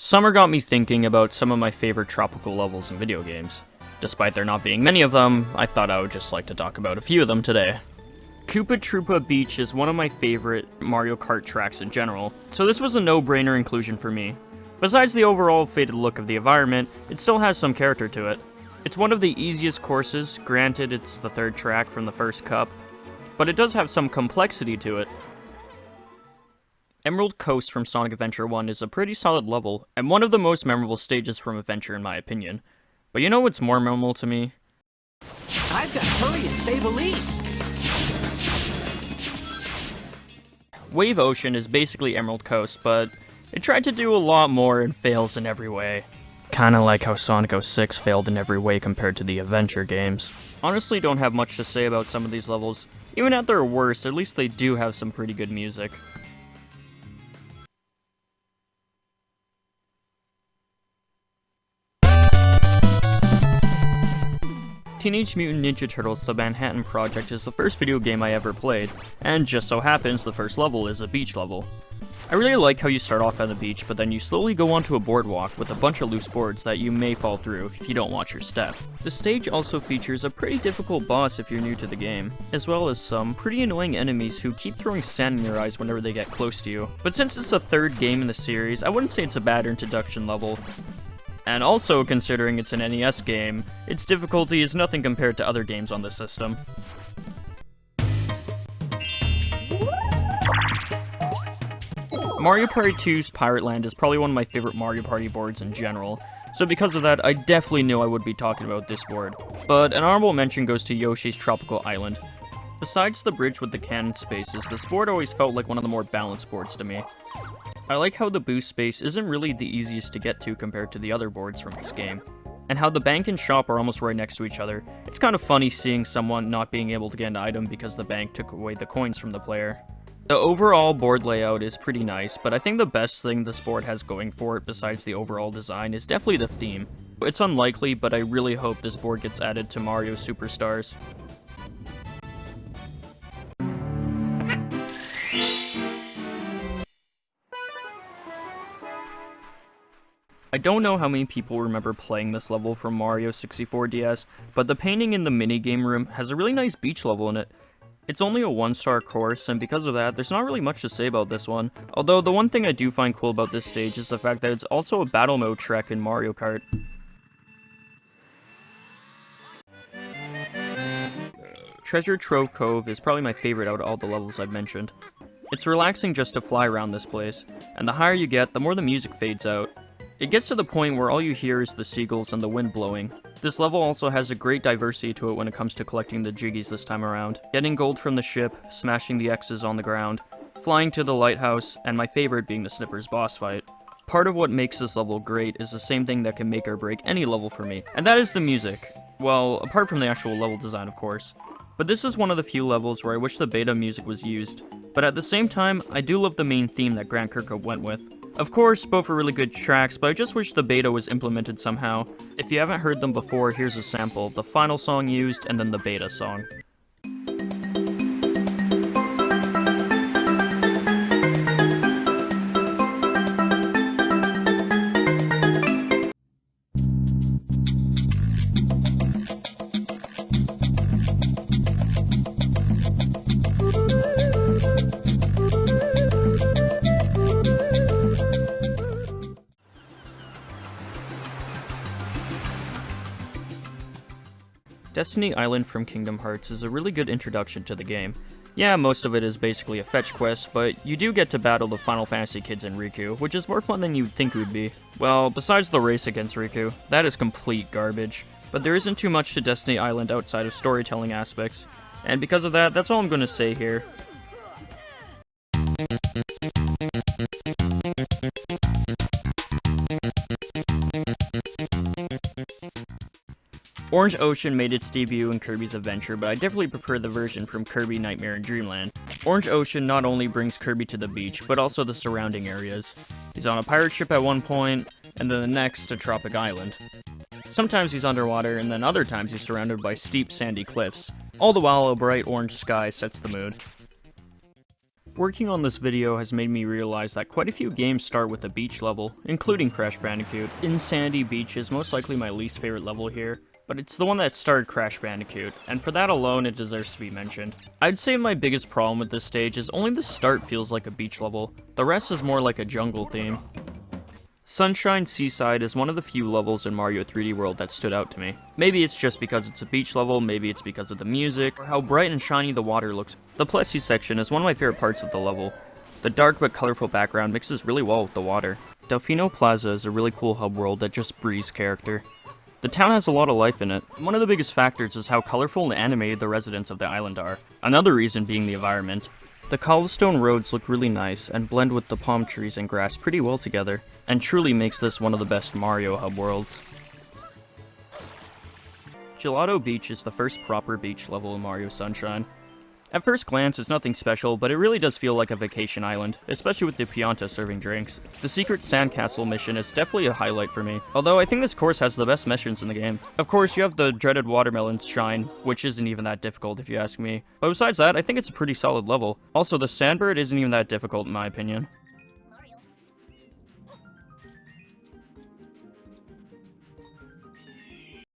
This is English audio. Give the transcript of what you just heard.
Summer got me thinking about some of my favorite tropical levels in video games. Despite there not being many of them, I thought I would just like to talk about a few of them today. Cupid Troopa Beach is one of my favorite Mario Kart tracks in general, so this was a no-brainer inclusion for me. Besides the overall faded look of the environment, it still has some character to it. It's one of the easiest courses, granted it's the third track from the first cup, but it does have some complexity to it. Emerald Coast from Sonic Adventure 1 is a pretty solid level, and one of the most memorable stages from Adventure in my opinion. But you know what's more memorable to me? I've got to hurry and save Elise! Wave Ocean is basically Emerald Coast, but it tried to do a lot more and fails in every way. Kinda like how Sonic 06 failed in every way compared to the Adventure games. Honestly, don't have much to say about some of these levels. Even at their worst, at least they do have some pretty good music. Teenage Mutant Ninja Turtles: The Manhattan Project is the first video game I ever played, and just so happens the first level is a beach level. I really like how you start off at the beach, but then you slowly go onto a boardwalk with a bunch of loose boards that you may fall through if you don't watch your step. The stage also features a pretty difficult boss if you're new to the game, as well as some pretty annoying enemies who keep throwing sand in your eyes whenever they get close to you. But since it's the third game in the series, I wouldn't say it's a bad introduction level. And also, considering it's an NES game, its difficulty is nothing compared to other games on the system. Mario Party 2's Pirate Land is probably one of my favorite Mario Party boards in general, so because of that, I definitely knew I would be talking about this board. But an honorable mention goes to Yoshi's Tropical Island. Besides the bridge with the cannon spaces, this board always felt like one of the more balanced boards to me. I like how the boost space isn't really the easiest to get to compared to the other boards from this game, and how the bank and shop are almost right next to each other. It's kind of funny seeing someone not being able to get an item because the bank took away the coins from the player. The overall board layout is pretty nice, but I think the best thing this board has going for it besides the overall design is definitely the theme. It's unlikely, but I really hope this board gets added to Mario Superstars. I don't know how many people remember playing this level from Mario 64 DS, but the painting in the minigame room has a really nice beach level in it. It's only a 1-star course, and because of that, there's not really much to say about this one. Although, the one thing I do find cool about this stage is the fact that it's also a battle mode track in Mario Kart. Treasure Trove Cove is probably my favorite out of all the levels I've mentioned. It's relaxing just to fly around this place, and the higher you get, the more the music fades out. It gets to the point where all you hear is the seagulls and the wind blowing. This level also has a great diversity to it when it comes to collecting the jiggies this time around. Getting gold from the ship, smashing the X's on the ground, flying to the lighthouse, and my favorite being the Snippers boss fight. Part of what makes this level great is the same thing that can make or break any level for me, and that is the music. Well, apart from the actual level design, of course. But this is one of the few levels where I wish the beta music was used. But at the same time, I do love the main theme that Grant Kirkhope went with. Of course, both are really good tracks, but I just wish the beta was implemented somehow. If you haven't heard them before, here's a sample of the final song used and then the beta song. Destiny Island from Kingdom Hearts is a really good introduction to the game. Yeah, most of it is basically a fetch quest, but you do get to battle the Final Fantasy kids in Riku, which is more fun than you'd think it would be. Well, besides the race against Riku, that is complete garbage. But there isn't too much to Destiny Island outside of storytelling aspects, and because of that, that's all I'm going to say here. Orange Ocean made its debut in Kirby's Adventure, but I definitely prefer the version from Kirby Nightmare in Dreamland. Orange Ocean not only brings Kirby to the beach, but also the surrounding areas. He's on a pirate ship at one point, and then the next a tropic island. Sometimes he's underwater, and then other times he's surrounded by steep sandy cliffs. All the while a bright orange sky sets the mood. Working on this video has made me realize that quite a few games start with a beach level, including Crash Bandicoot. Insanity Beach is most likely my least favorite level here, but it's the one that started Crash Bandicoot, and for that alone it deserves to be mentioned. I'd say my biggest problem with this stage is only the start feels like a beach level, the rest is more like a jungle theme. Sunshine Seaside is one of the few levels in Mario 3D World that stood out to me. Maybe it's just because it's a beach level, maybe it's because of the music, or how bright and shiny the water looks. The Plessie section is one of my favorite parts of the level. The dark but colorful background mixes really well with the water. Delfino Plaza is a really cool hub world that just breathes character. The town has a lot of life in it. One of the biggest factors is how colorful and animated the residents of the island are. Another reason being the environment. The cobblestone roads look really nice and blend with the palm trees and grass pretty well together, and truly makes this one of the best Mario hub worlds. Gelato Beach is the first proper beach level in Mario Sunshine. At first glance, it's nothing special, but it really does feel like a vacation island, especially with the Pianta serving drinks. The secret sandcastle mission is definitely a highlight for me, although I think this course has the best missions in the game. Of course, you have the dreaded watermelon shine, which isn't even that difficult if you ask me. But besides that, I think it's a pretty solid level. Also, the sandbird isn't even that difficult in my opinion.